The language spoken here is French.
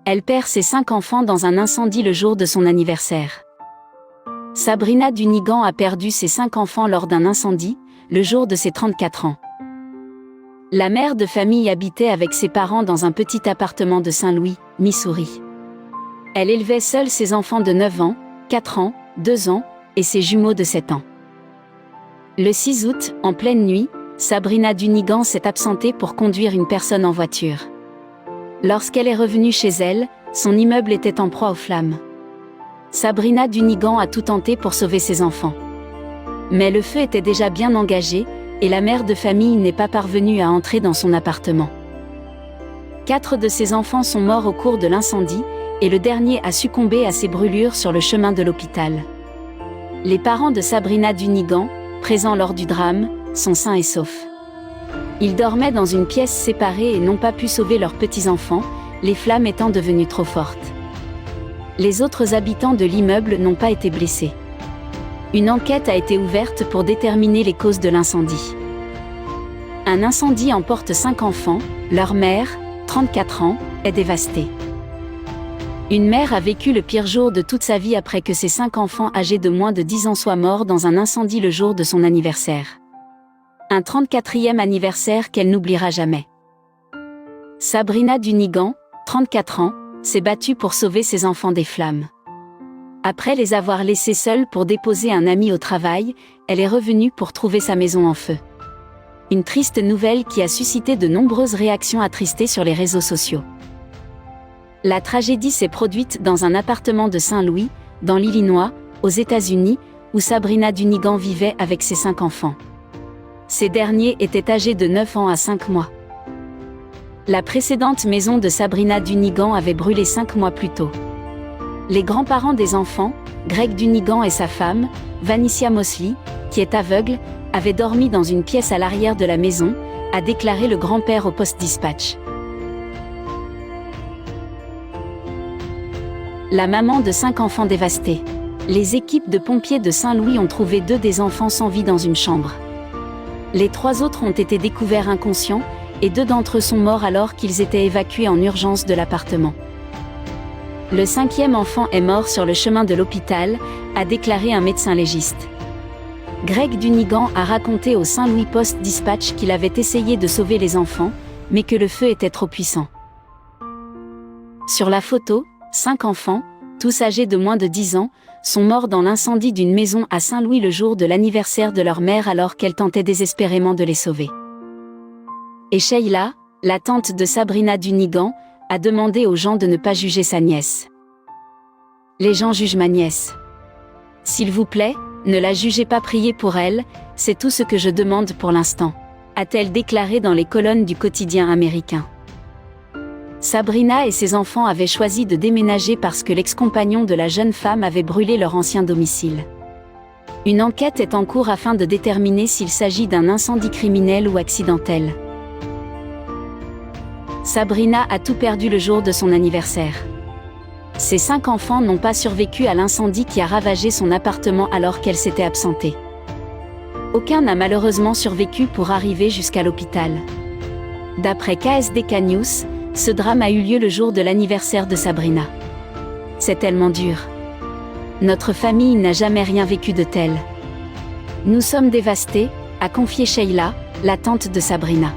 Elle perd ses 5 enfants dans un incendie le jour de son anniversaire. Sabrina Dunigan a perdu ses 5 enfants lors d'un incendie, le jour de ses 34 ans. La mère de famille habitait avec ses parents dans un petit appartement de Saint-Louis, Missouri. Elle élevait seule ses enfants de 9 ans, 4 ans, 2 ans, et ses jumeaux de 7 ans. Le 6 août, en pleine nuit, Sabrina Dunigan s'est absentée pour conduire une personne en voiture. Lorsqu'elle est revenue chez elle, son immeuble était en proie aux flammes. Sabrina Dunigan a tout tenté pour sauver ses enfants. Mais le feu était déjà bien engagé, et la mère de famille n'est pas parvenue à entrer dans son appartement. 4 de ses enfants sont morts au cours de l'incendie, et le dernier a succombé à ses brûlures sur le chemin de l'hôpital. Les parents de Sabrina Dunigan, présents lors du drame, sont sains et saufs. Ils dormaient dans une pièce séparée et n'ont pas pu sauver leurs petits-enfants, les flammes étant devenues trop fortes. Les autres habitants de l'immeuble n'ont pas été blessés. Une enquête a été ouverte pour déterminer les causes de l'incendie. Un incendie emporte 5 enfants, leur mère, 34 ans, est dévastée. Une mère a vécu le pire jour de toute sa vie après que ses 5 enfants âgés de moins de 10 ans soient morts dans un incendie le jour de son anniversaire. Un 34e anniversaire qu'elle n'oubliera jamais. Sabrina Dunigan, 34 ans, s'est battue pour sauver ses enfants des flammes. Après les avoir laissés seuls pour déposer un ami au travail, elle est revenue pour trouver sa maison en feu. Une triste nouvelle qui a suscité de nombreuses réactions attristées sur les réseaux sociaux. La tragédie s'est produite dans un appartement de Saint-Louis, dans l'Illinois, aux États-Unis, où Sabrina Dunigan vivait avec ses 5 enfants. Ces derniers étaient âgés de 9 ans à 5 mois. La précédente maison de Sabrina Dunigan avait brûlé 5 mois plus tôt. Les grands-parents des enfants, Greg Dunigan et sa femme, Vanicia Mosley, qui est aveugle, avaient dormi dans une pièce à l'arrière de la maison, a déclaré le grand-père au Post-Dispatch. La maman de 5 enfants dévastés. Les équipes de pompiers de Saint-Louis ont trouvé 2 des enfants sans vie dans une chambre. Les 3 autres ont été découverts inconscients, et 2 d'entre eux sont morts alors qu'ils étaient évacués en urgence de l'appartement. Le 5e enfant est mort sur le chemin de l'hôpital, a déclaré un médecin légiste. Greg Dunigan a raconté au Saint-Louis Post-Dispatch qu'il avait essayé de sauver les enfants, mais que le feu était trop puissant. Sur la photo, 5 enfants, tous âgés de moins de 10 ans, sont morts dans l'incendie d'une maison à Saint-Louis le jour de l'anniversaire de leur mère alors qu'elle tentait désespérément de les sauver. Et Sheila, la tante de Sabrina Dunigan, a demandé aux gens de ne pas juger sa nièce. Les gens jugent ma nièce. S'il vous plaît, ne la jugez pas, priez pour elle, c'est tout ce que je demande pour l'instant, a-t-elle déclaré dans les colonnes du quotidien américain. Sabrina et ses enfants avaient choisi de déménager parce que l'ex-compagnon de la jeune femme avait brûlé leur ancien domicile. Une enquête est en cours afin de déterminer s'il s'agit d'un incendie criminel ou accidentel. Sabrina a tout perdu le jour de son anniversaire. Ses 5 enfants n'ont pas survécu à l'incendie qui a ravagé son appartement alors qu'elle s'était absentée. Aucun n'a malheureusement survécu pour arriver jusqu'à l'hôpital. D'après KSDK News, ce drame a eu lieu le jour de l'anniversaire de Sabrina. C'est tellement dur. Notre famille n'a jamais rien vécu de tel. Nous sommes dévastés, a confié Sheila, la tante de Sabrina.